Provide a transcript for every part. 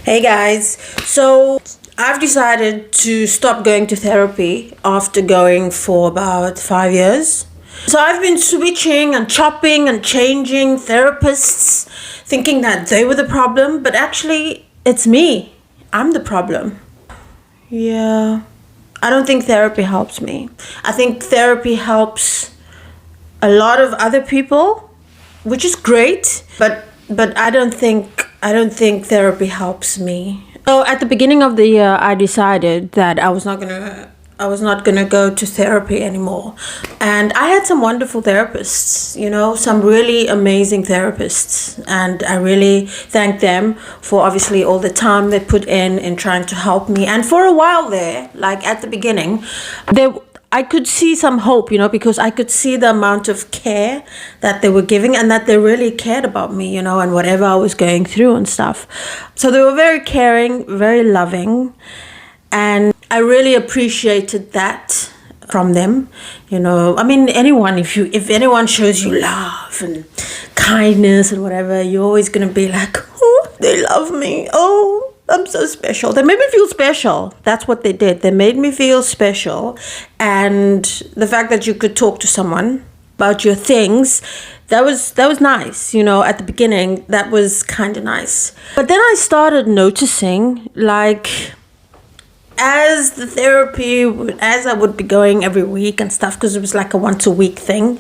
Hey guys, so I've decided to stop going to therapy after going for about 5 years. So I've been switching and chopping and changing therapists, thinking that they were the problem, but actually it's me. I'm the problem. Yeah. I don't think therapy helps me. I think therapy helps a lot of other people, which is great, but I don't think therapy helps me. So at the beginning of the year, I decided that I was not gonna go to therapy anymore. And I had some wonderful therapists, some really amazing therapists. And I really thank them for obviously all the time they put in trying to help me. And for a while there, like at the beginning, I could see some hope, because I could see the amount of care that they were giving and that they really cared about me, and whatever I was going through and stuff. So they were very caring, very loving. And I really appreciated that from them. I mean, if anyone shows you love and kindness and whatever, you're always going to be like, oh, they love me. Oh, I'm so special. They made me feel special. That's what they did. They made me feel special. And the fact that you could talk to someone about your things, that was nice. At the beginning, that was kind of nice. But then I started noticing, as I would be going every week and stuff, because it was like a once a week thing,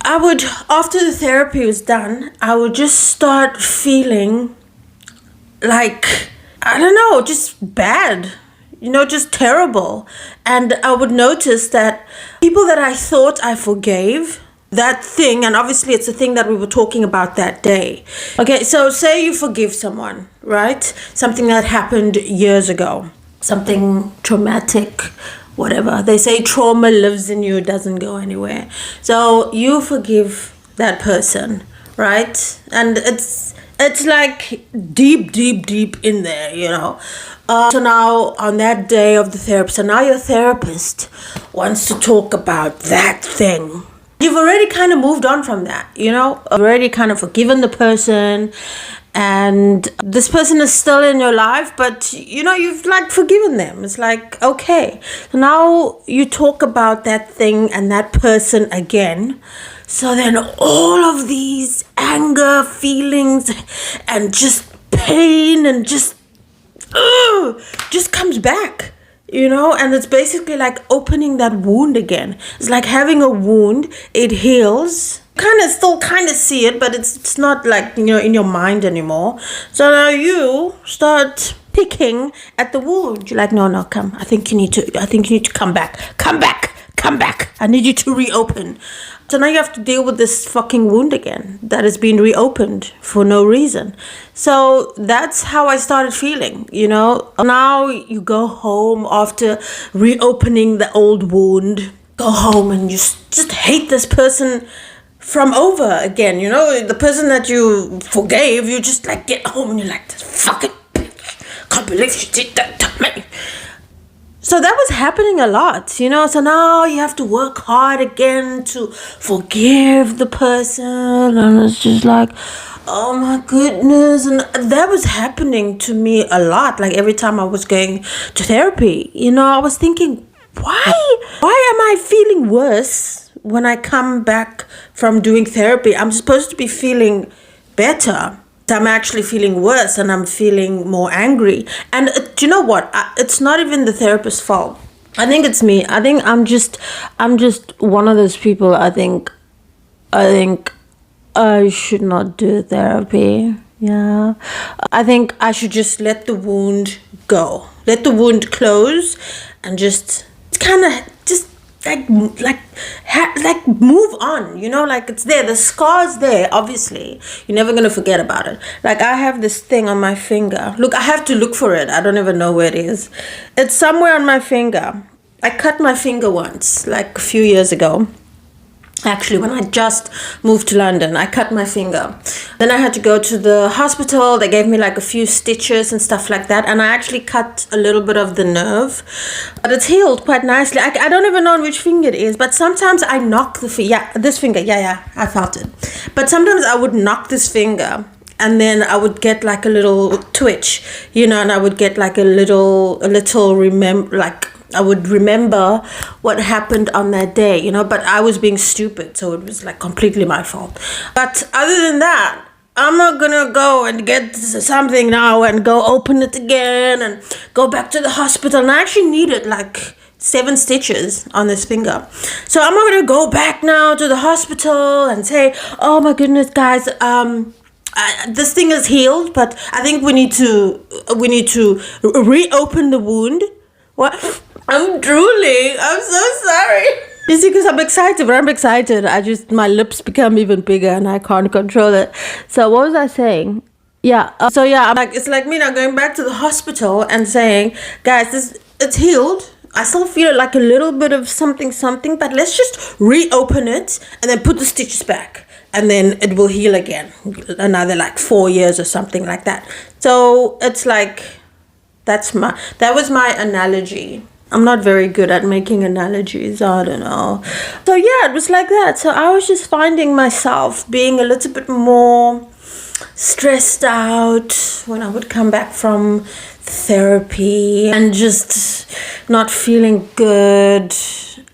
after the therapy was done, I would just start feeling like, I don't know, just bad, just terrible. And I would notice that people that I thought I forgave, that thing, and obviously it's a thing that we were talking about that day. Okay, so say you forgive someone, right? Something that happened years ago, something traumatic, whatever. They say trauma lives in you, doesn't go anywhere. So you forgive that person, right? And it's like deep in there, So now on that day of the therapist, so now your therapist wants to talk about that thing. You've already kind of moved on from that, already kind of forgiven the person, and this person is still in your life, but you've forgiven them. It's like, okay, so now you talk about that thing and that person again. So then all of these anger feelings and just pain and just comes back, and it's basically like opening that wound again. It's like having a wound, it heals. Still see it, but it's not like, in your mind anymore. So now you start picking at the wound. You're like, no, come. I think you need to come back. Come back. I need you to reopen. So now you have to deal with this fucking wound again that has been reopened for no reason. So that's how I started feeling, Now you go home after reopening the old wound. Go home and you just hate this person from over again, the person that you forgave. You just get home and you're like, this fucking bitch, can't believe she did that to me. So that was happening a lot, so now you have to work hard again to forgive the person, and it's just like, oh my goodness. And that was happening to me a lot, every time I was going to therapy, I was thinking, why am I feeling worse when I come back from doing therapy? I'm supposed to be feeling better. I'm actually feeling worse and I'm feeling more angry. And do you know what? It's not even the therapist's fault. I think it's me. I think I'm just one of those people. I think I should not do therapy. Yeah. I think I should just let the wound go. Let the wound close and just move on, it's there. The scar's there, obviously. You're never going to forget about it. I have this thing on my finger. Look, I have to look for it. I don't even know where it is. It's somewhere on my finger. I cut my finger once, a few years ago. Actually, when I just moved to London, I cut my finger. Then I had to go to the hospital. They gave me a few stitches and stuff like that. And I actually cut a little bit of the nerve. But it's healed quite nicely. I don't even know which finger it is. But sometimes I knock the finger. Yeah, this finger. Yeah, I felt it. But sometimes I would knock this finger and then I would get like a little twitch, and I would get like a little I would remember what happened on that day, but I was being stupid, so it was like completely my fault. But other than that, I'm not gonna go and get something now and go open it again and go back to the hospital. And I actually needed like 7 stitches on this finger. So I'm not gonna go back now to the hospital and say, oh my goodness, guys, this thing is healed, but I think we need to reopen the wound. What? I'm drooling. I'm so sorry. You see, because I'm excited. When I'm excited, my lips become even bigger and I can't control it. So what was I saying? Yeah. I'm like, it's like me now going back to the hospital and saying, guys, it's healed. I still feel like a little bit of something, but let's just reopen it and then put the stitches back. And then it will heal again. Another like 4 years or something like that. So it's like, that was my analogy. I'm not very good at making analogies. I don't know. So yeah, it was like that. So I was just finding myself being a little bit more stressed out when I would come back from therapy and just not feeling good.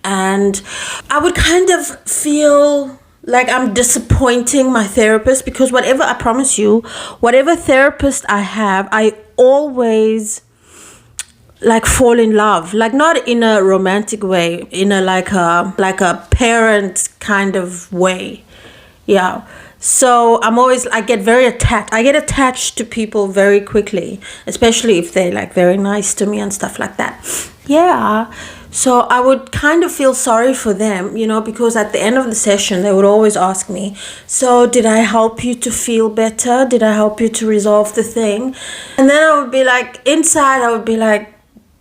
And I would kind of feel like I'm disappointing my therapist, because I promise you, whatever therapist I have, I always like fall in love, like not in a romantic way, in a like a parent kind of way. Yeah. So I get very attached. I get attached to people very quickly, especially if they're like very nice to me and stuff like that. Yeah. So I would kind of feel sorry for them, because at the end of the session, they would always ask me, so did I help you to feel better? Did I help you to resolve the thing? And then I would be like, inside, I would be like,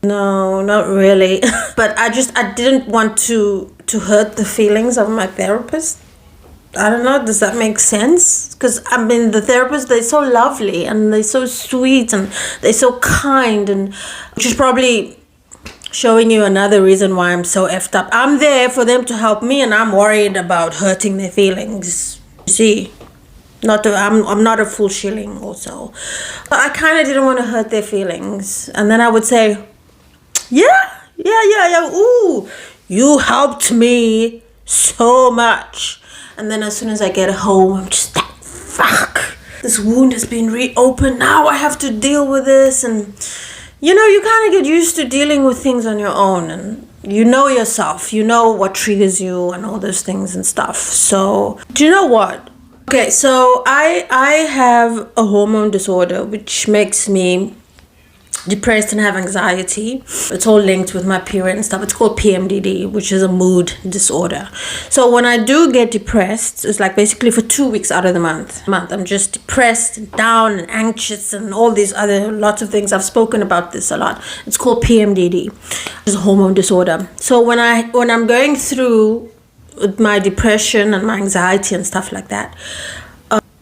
no, not really. But I didn't want to hurt the feelings of my therapist. I don't know, does that make sense? Because the therapists, they're so lovely and they're so sweet and they're so kind, and which is probably showing you another reason why I'm so effed up. I'm there for them to help me, and I'm worried about hurting their feelings. You see, I'm not a full shilling also. But I kind of didn't want to hurt their feelings. And then I would say, yeah, ooh, you helped me so much. And then as soon as I get home, I'm just like, fuck, this wound has been reopened. Now I have to deal with this. And, you kind of get used to dealing with things on your own. And you know yourself. You know what triggers you and all those things and stuff. So, do you know what? Okay, so I have a hormone disorder, which makes me depressed and have anxiety. It's all linked with my period and stuff. It's called PMDD, which is a mood disorder. So when I do get depressed, it's like basically for 2 weeks out of the month, I'm just depressed and down and anxious and all these other lots of things. I've spoken about this a lot. It's called PMDD. It's a hormone disorder. So when I'm going through my depression and my anxiety and stuff like that,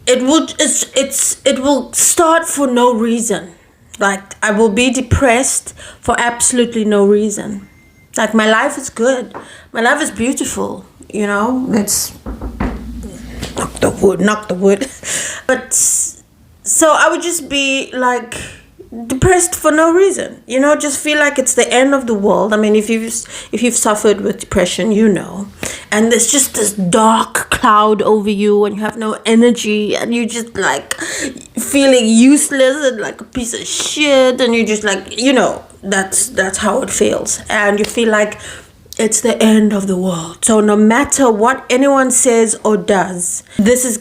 it will start for no reason. Like, I will be depressed for absolutely no reason. Like, my life is good. My life is beautiful, Let's knock the wood. But, so I would just be, like, depressed for no reason. Just feel like it's the end of the world. I mean, if you've suffered with depression, and there's just this dark cloud over you and you have no energy and you just like feeling useless and like a piece of shit, and you just like, that's how it feels. And you feel like it's the end of the world. So no matter what anyone says or does, this is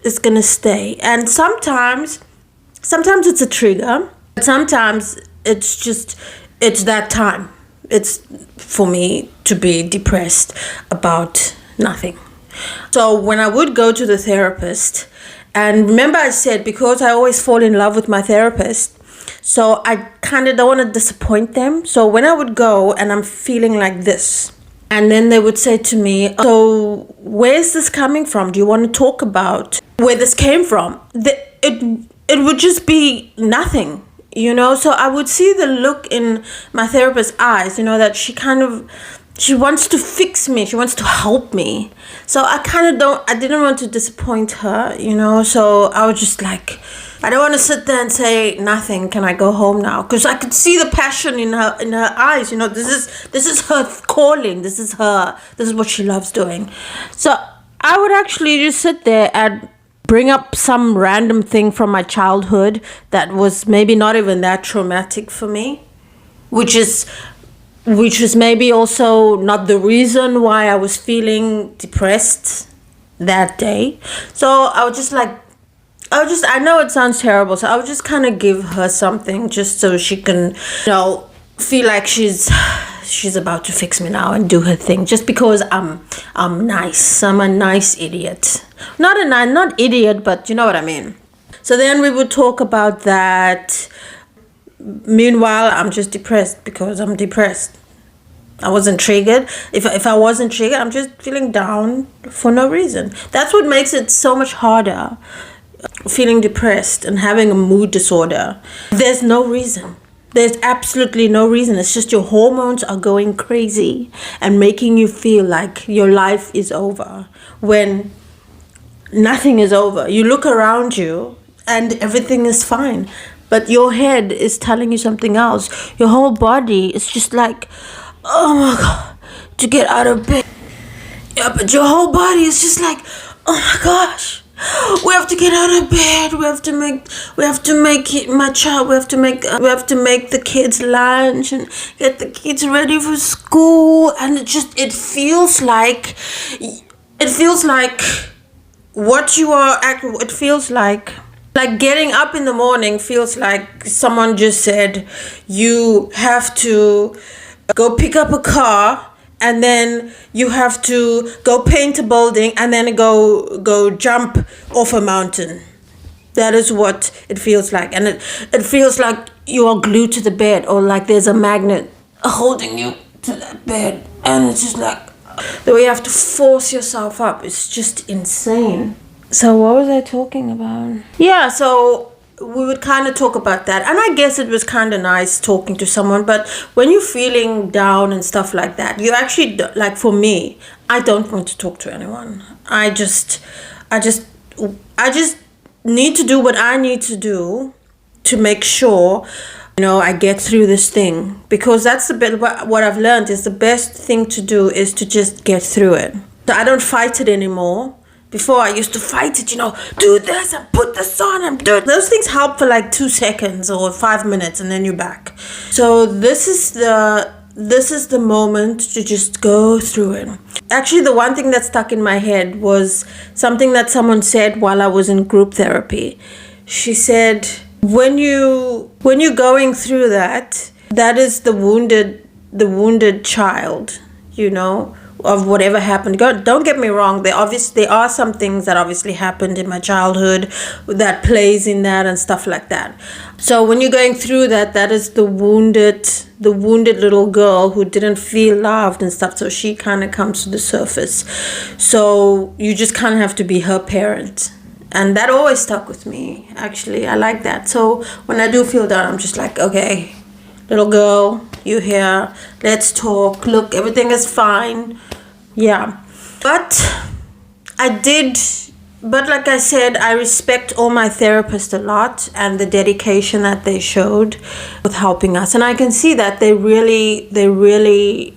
it's gonna stay. And sometimes it's a trigger, but sometimes it's that time. It's for me to be depressed about nothing. So when I would go to the therapist, and remember I said, because I always fall in love with my therapist, so I kind of don't want to disappoint them. So when I would go and I'm feeling like this, and then they would say to me, so where's this coming from? Do you want to talk about where this came from? It would just be nothing. So I would see the look in my therapist's eyes, that she kind of she wants to fix me. She wants to help me. So I didn't want to disappoint her, so I was just like, I don't want to sit there and say nothing. Can I go home now? Because I could see the passion in her eyes. This is her calling. This is what she loves doing. So I would actually just sit there and bring up some random thing from my childhood that was maybe not even that traumatic for me, which was maybe also not the reason why I was feeling depressed that day. So I know it sounds terrible, so I would just kind of give her something just so she can, feel like she's about to fix me now and do her thing, just because I'm nice. I'm a nice idiot. Not idiot, but you know what I mean. So then we would talk about that. Meanwhile, I'm just depressed because I'm depressed. I wasn't triggered. If I wasn't triggered, I'm just feeling down for no reason. That's what makes it so much harder, feeling depressed and having a mood disorder. There's no reason. There's absolutely no reason. It's just your hormones are going crazy and making you feel like your life is over when nothing is over. You look around you and everything is fine, but your head is telling you something else. Your whole body is just like, oh my God, to get out of bed. Yeah, but your whole body is just like, oh my gosh, we have to get out of bed. We have to make the kids lunch and get the kids ready for school. And it feels like getting up in the morning feels like someone just said, you have to go pick up a car, and then you have to go paint a building, and then go jump off a mountain. That is what it feels like. And it feels like you are glued to the bed, or like there's a magnet holding you to that bed. And it's just like the way you have to force yourself up. It's just insane. So what was I talking about? Yeah, so we would kind of talk about that. And I guess it was kind of nice talking to someone. But when you're feeling down and stuff like that, you actually, like for me, I don't want to talk to anyone. I just need to do what I need to do to make sure, I get through this thing. Because that's the bit, what I've learned is the best thing to do is to just get through it. So I don't fight it anymore. Before I used to fight it, do this and put this on and do it. Those things help for like 2 seconds or 5 minutes and then you're back. So this is the moment to just go through it. Actually, the one thing that stuck in my head was something that someone said while I was in group therapy. She said, when you're going through that is the wounded child, of whatever happened. Don't get me wrong, there are some things that obviously happened in my childhood that plays in that and stuff like that. So when you're going through that is the wounded little girl who didn't feel loved and stuff. So she kind of comes to the surface. So you just kind of have to be her parent. And that always stuck with me, actually. I like that. So when I do feel down, I'm just like, okay, little girl, you here, let's talk. Look, everything is fine. Yeah. But like I said, I respect all my therapists a lot and the dedication that they showed with helping us. And I can see that they really, they really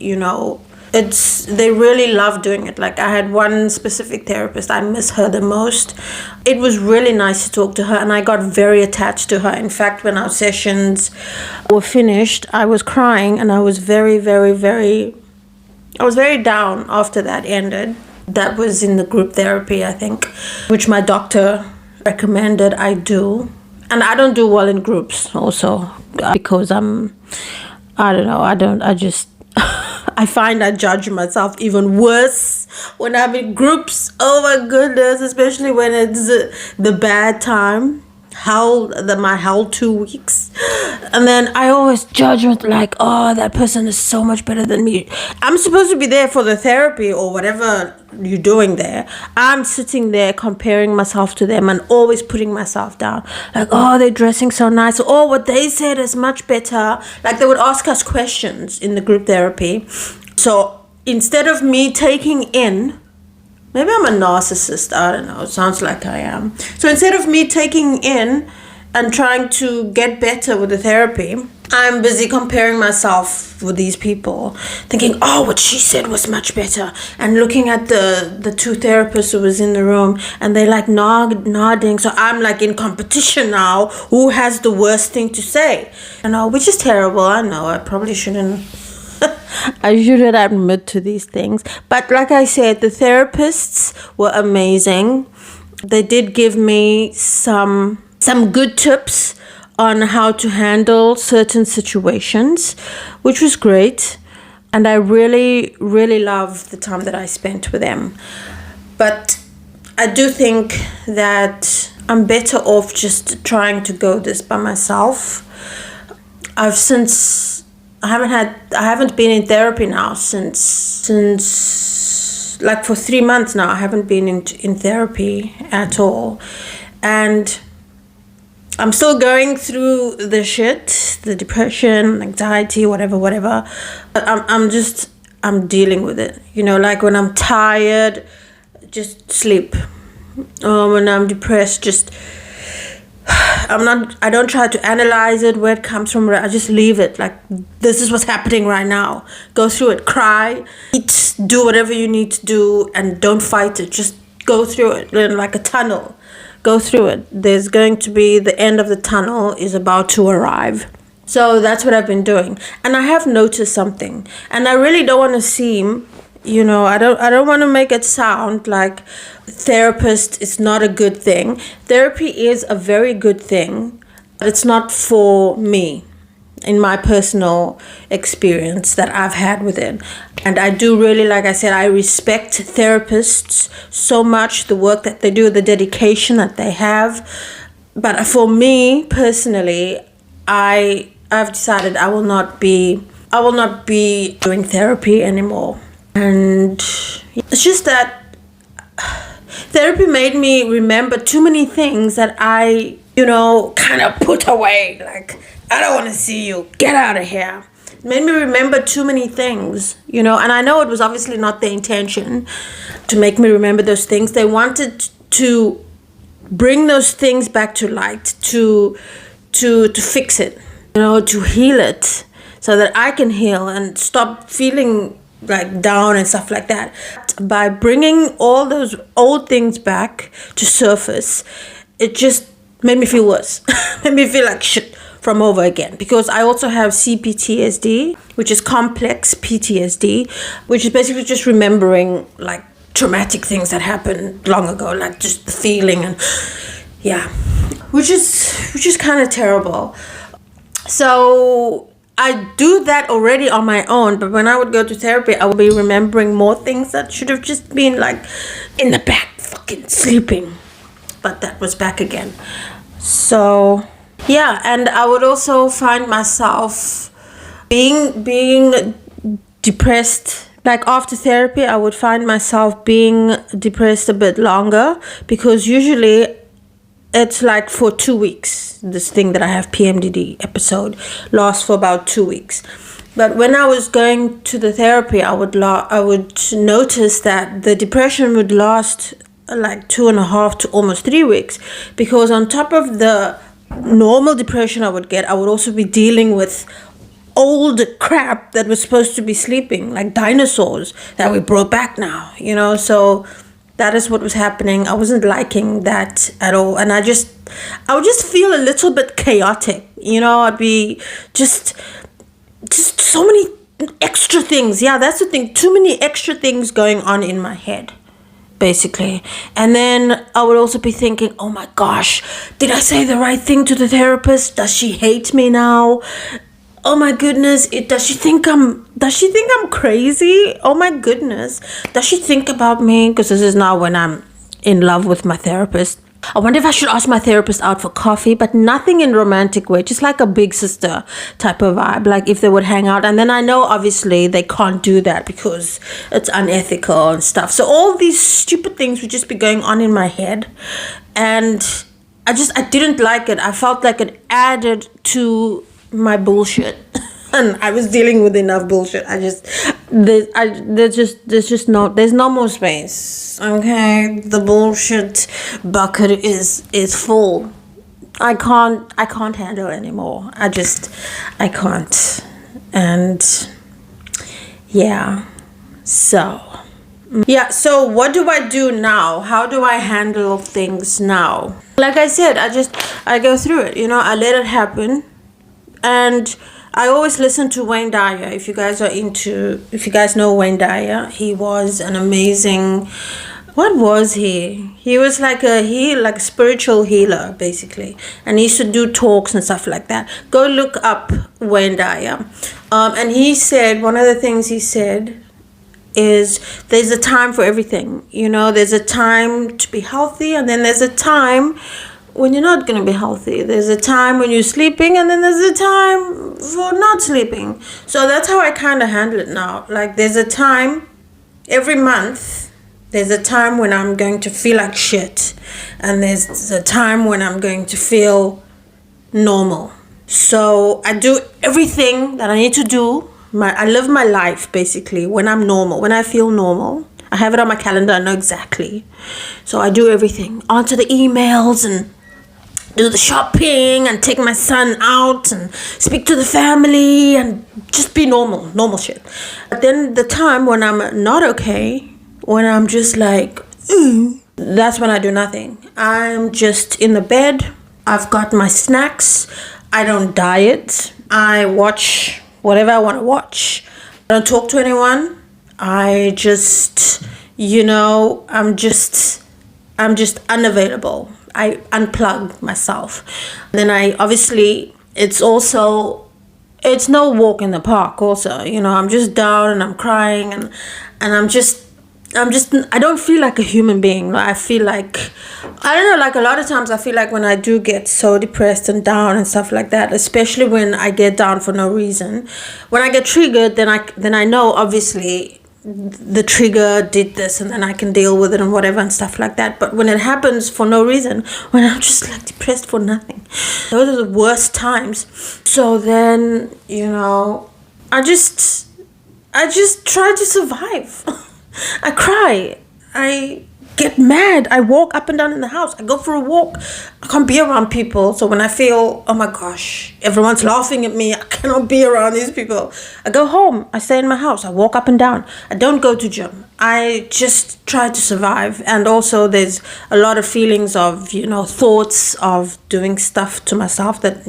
love doing it. Like I had one specific therapist, I miss her the most. It was really nice to talk to her and I got very attached to her. In fact, when our sessions were finished, I was crying and I was very, very, very down after that ended. That was in the group therapy, I think, which my doctor recommended I do. And I don't do well in groups also because I find I judge myself even worse when I'm in groups. Oh my goodness, especially when it's the bad time. My hell 2 weeks. And then I always judge it like, oh, that person is so much better than me. I'm supposed to be there for the therapy or whatever you're doing there. I'm sitting there comparing myself to them and always putting myself down. Like, oh, they're dressing so nice. Oh, what they said is much better. Like they would ask us questions in the group therapy. So instead of me taking in, maybe I'm a narcissist, I don't know, it sounds like I am. So instead of me taking in and trying to get better with the therapy, I'm busy comparing myself with these people, thinking, oh, what she said was much better, and looking at the two therapists who was in the room, and they like nodding. So I'm like in competition now, who has the worst thing to say, which is terrible. I know I probably shouldn't I shouldn't admit to these things, but like I said, the therapists were amazing. They did give me some good tips on how to handle certain situations, which was great. And I really, really loved the time that I spent with them. But I do think that I'm better off just trying to go this by myself. I haven't been in therapy now since like for 3 months now. I haven't been in therapy at all. And I'm still going through the shit, the depression, anxiety, whatever. But I'm dealing with it. Like when I'm tired, just sleep. When I'm depressed, I don't try to analyze it, where it comes from. I just leave it. Like, this is what's happening right now. Go through it, cry, eat, do whatever you need to do, and don't fight it. Just go through it like a tunnel. Go through it. There's going to be the end of the tunnel is about to arrive. So that's what I've been doing. And I have noticed something. And I really don't want to seem, I don't want to make it sound like therapist is not a good thing. Therapy is a very good thing, but it's not for me, in my personal experience that I've had with it. And I do really, like I said, I respect therapists so much, the work that they do, the dedication that they have. But for me personally, I've decided I will not be doing therapy anymore. And it's just that therapy made me remember too many things that I, kind of put away. Like, I don't want to see you. Get out of here. It made me remember too many things, and I know it was obviously not their intention to make me remember those things. They wanted to bring those things back to light, to fix it, to heal it so that I can heal and stop feeling like down and stuff like that. By bringing all those old things back to surface, it just made me feel worse. Made me feel like shit from over again, because I also have CPTSD, which is complex PTSD, which is basically just remembering like traumatic things that happened long ago, like just the feeling, and which is kind of terrible. So I do that already on my own, but when I would go to therapy, I would be remembering more things that should have just been like in the back, fucking sleeping. But that was back again. So and I would also find myself being depressed. Like after therapy, I would find myself being depressed a bit longer, because usually it's like for 2 weeks. This thing that I have, PMDD episode, lasts for about 2 weeks. But when I was going to the therapy, I would notice that the depression would last like 2.5 to almost 3 weeks, because on top of the normal depression I would get, I would also be dealing with old crap that was supposed to be sleeping, like dinosaurs that we brought back now, so that is what was happening. I wasn't liking that at all, and I would just feel a little bit chaotic, I'd be just so many extra things. That's the thing, too many extra things going on in my head, basically. And then I would also be thinking, oh my gosh, did I say the right thing to the therapist? Does she hate me now? Oh my goodness, does she think I'm crazy? Oh my goodness, does she think about me? Because this is now when I'm in love with my therapist. I wonder if I should ask my therapist out for coffee, but nothing in romantic way, just like a big sister type of vibe, like if they would hang out. And then I know obviously they can't do that because it's unethical and stuff. So all these stupid things would just be going on in my head, and I didn't like it. I felt like it added to my bullshit. And I was dealing with enough bullshit. there's no more space. Okay, the bullshit bucket is full. I can't handle anymore. I can't. And yeah, so so what do I do now? How do I handle things now? Like I said, I go through it, I let it happen. And I always listen to Wayne Dyer. If you guys know Wayne Dyer, he was an amazing, what was he? He was like a spiritual healer, basically. And he used to do talks and stuff like that. Go look up Wayne Dyer. And he said, one of the things he said is there's a time for everything. There's a time to be healthy, and then there's a time when you're not going to be healthy. There's a time when you're sleeping, and then there's a time for not sleeping. So that's how I kind of handle it now. Like, there's a time every month. There's a time when I'm going to feel like shit, and there's a time when I'm going to feel normal. So I do everything that I need to do. I live my life basically when I'm normal, when I feel normal. I have it on my calendar. I know exactly. So I do everything. Answer the emails and do the shopping and take my son out and speak to the family and just be normal shit. But then the time when I'm not okay, when I'm just like, that's when I do nothing. I'm just in the bed. I've got my snacks. I don't diet. I watch whatever I want to watch. I don't talk to anyone. I just, I'm just unavailable. I unplug myself. Then it's no walk in the park also. I'm just down and I'm crying and I don't feel like a human being. I feel like, I don't know, like a lot of times I feel like when I do get so depressed and down and stuff like that, especially when I get down for no reason, when I get triggered, then I know obviously the trigger did this, and then I can deal with it and whatever and stuff like that. But when it happens for no reason, when I'm just like depressed for nothing, those are the worst times. So then, I just try to survive. I cry. I get mad. I walk up and down in the house. I go for a walk. I can't be around people. So when I feel, oh my gosh, everyone's laughing at me, I cannot be around these people, I go home. I stay in my house. I walk up and down. I don't go to gym. I just try to survive. And also there's a lot of feelings of, thoughts of doing stuff to myself that,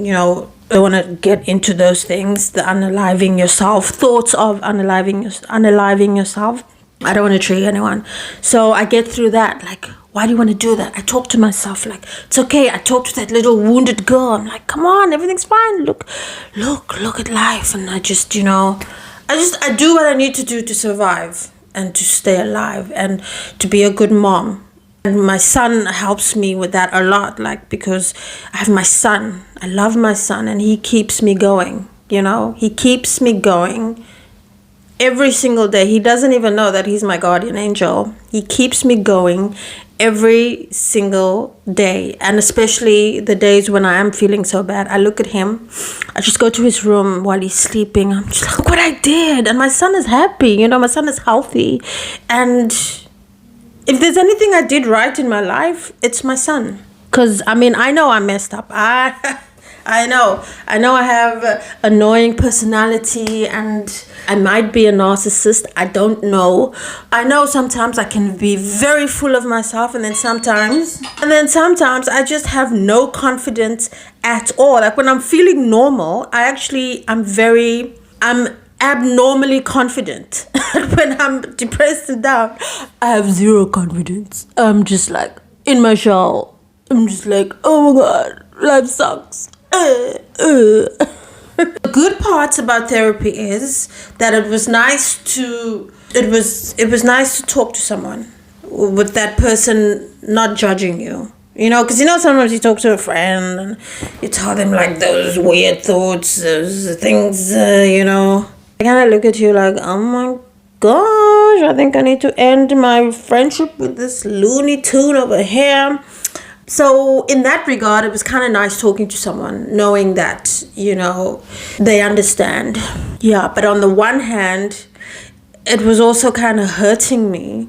I want to get into those things, the unaliving yourself, thoughts of unaliving yourself. I don't want to trigger anyone. So I get through that. Like, why do you want to do that? I talk to myself like, it's okay. I talk to that little wounded girl. I'm like, come on, everything's fine. Look at life. And I just, I do what I need to do to survive and to stay alive and to be a good mom. And my son helps me with that a lot, like, because I have my son. I love my son, and he keeps me going, He keeps me going every single day. He doesn't even know that he's my guardian angel. He keeps me going every single day. And especially the days when I am feeling so bad, I look at him. I just go to his room while he's sleeping. I'm just like, look what I did. And my son is happy. My son is healthy. And if there's anything I did right in my life, it's my son. Because, I know I messed up. I know I have an annoying personality and I might be a narcissist. I don't know. I know sometimes I can be very full of myself, and then sometimes I just have no confidence at all. Like when I'm feeling normal, I'm abnormally confident. When I'm depressed and down, I have zero confidence. I'm just like in my shell. I'm just like, oh my God, life sucks. The good parts about therapy is that it was nice to talk to someone with that person not judging you. Because sometimes you talk to a friend and you tell them like those weird thoughts, those things, They kind of look at you like, oh my gosh, I think I need to end my friendship with this Looney Tune over here. So in that regard, it was kind of nice talking to someone, knowing that, they understand. Yeah, but on the one hand, it was also kind of hurting me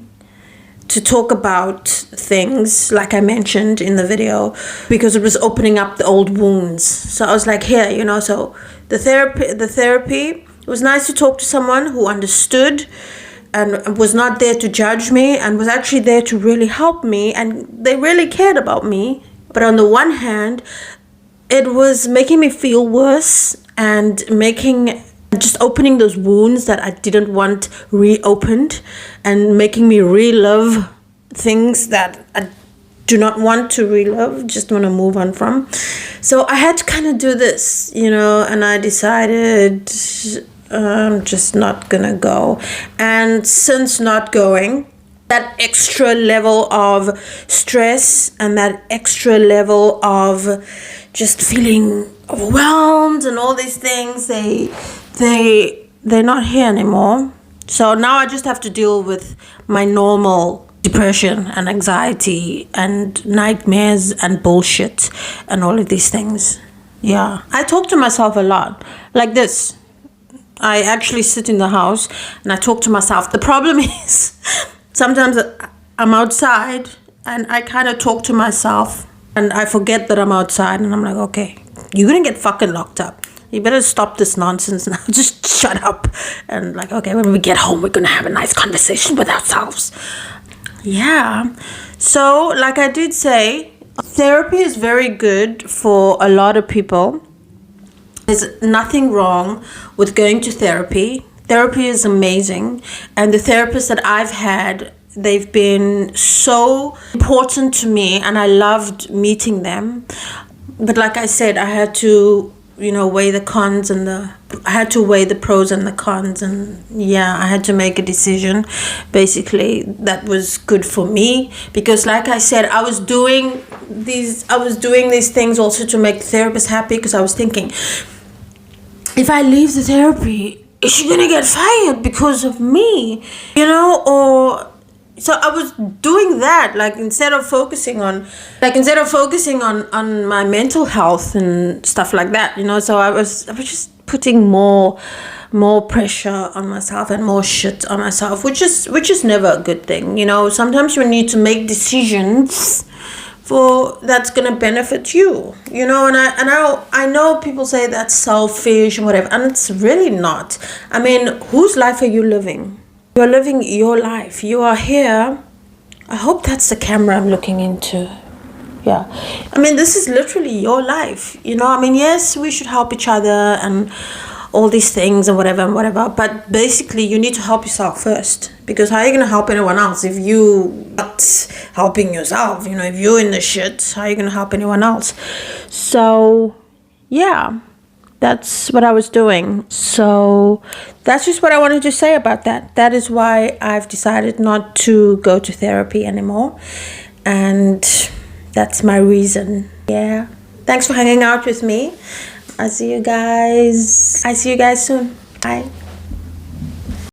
to talk about things like I mentioned in the video, because it was opening up the old wounds. So I was like, here, you know, so the therapy, it was nice to talk to someone who understood and was not there to judge me and was actually there to really help me, and they really cared about me. But on the one hand, it was making me feel worse and just opening those wounds that I didn't want reopened, and making me relive things that I do not want to relive, just want to move on from. So I had to kind of do this, you know, and I decided I'm just not gonna go. And since not going, that extra level of stress and that extra level of just feeling overwhelmed and all these things, they're not here anymore. So now I just have to deal with my normal depression and anxiety and nightmares and bullshit and all of these things. Yeah, I talk to myself a lot like this. I actually sit in the house and I talk to myself. The problem is sometimes I'm outside and I kind of talk to myself and I forget that I'm outside, and I'm like, okay, you're gonna get fucking locked up. You better stop this nonsense now. Just shut up. And like, okay, when we get home, we're gonna have a nice conversation with ourselves. Yeah. So like I did say, therapy is very good for a lot of people. There's nothing wrong with going to therapy. Therapy is amazing. And the therapists that I've had, they've been so important to me, and I loved meeting them. But like I said, I had to, you know, weigh the cons and I had to weigh the pros and the cons, and yeah, I had to make a decision basically that was good for me, because like I said, I was doing these things also to make the therapist happy, because I was thinking, if I leave the therapy, is she gonna get fired because of me, you know? Or so I was doing that, like instead of focusing on my mental health and stuff like that, you know. So I was just putting more pressure on myself and more shit on myself, which is never a good thing, you know. Sometimes you need to make decisions that's gonna benefit you, you know. And I know people say that's selfish and whatever, and it's really not. I mean, whose life are you living? You're living your life. You are here. I hope that's the camera I'm looking into. Yeah. I mean, this is literally your life, you know. I mean, yes, we should help each other and all these things and whatever, but basically you need to help yourself first, because how are you going to help anyone else if you not helping yourself? You know, if you're in the shit, how are you going to help anyone else? So yeah, that's what I was doing. So that's just what I wanted to say about that. That is why I've decided not to go to therapy anymore, and that's my reason. Yeah, thanks for hanging out with me. I see you guys soon. Bye.